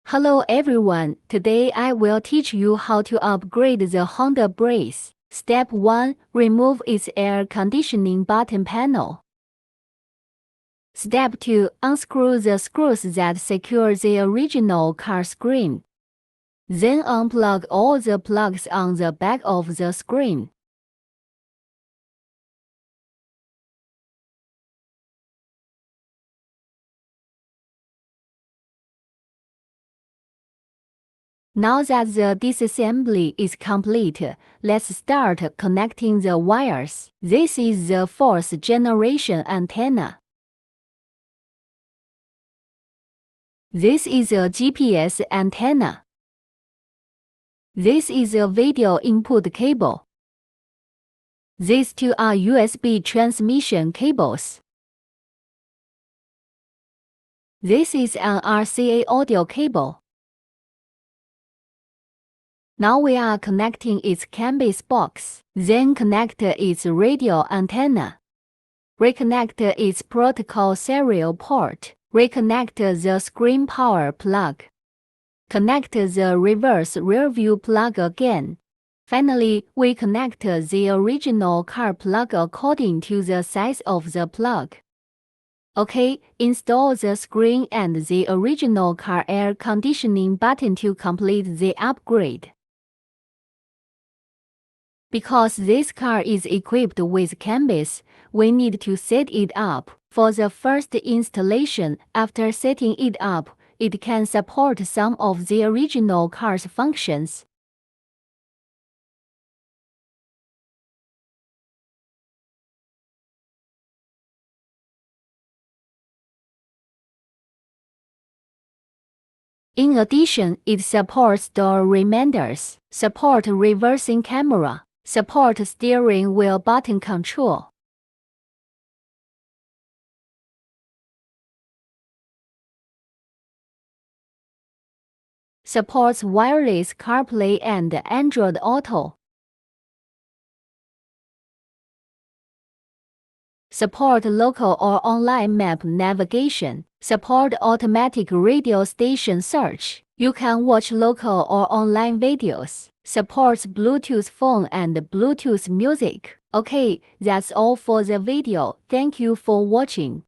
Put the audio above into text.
Hello everyone, today I will teach you how to upgrade the Honda Brace. Step 1. Remove its air conditioning button panel. Step 2. Unscrew the screws that secure the original car screen. Then unplug all the plugs on the back of the screen. Now that the disassembly is complete, let's start connecting the wires. This is the 4th generation antenna. This is a GPS antenna. This is a video input cable. These two are USB transmission cables. This is an RCA audio cable. Now we are connecting its Canbus box. Then connect its radio antenna. Reconnect its protocol serial port. Reconnect the screen power plug. Connect the reverse rearview plug again. Finally, we connect the original car plug according to the size of the plug. OK, install the screen and the original car air conditioning button to complete the upgrade. Because this car is equipped with Canbus, we need to set it up. For the first installation, after setting it up, it can support some of the original car's functions. In addition, it supports door reminders, support reversing camera, support steering wheel button control. Supports wireless CarPlay and Android Auto. Support local or online map navigation. Support automatic radio station search. You can watch local or online videos. Supports Bluetooth phone and Bluetooth music. Okay, that's all for the video. Thank you for watching.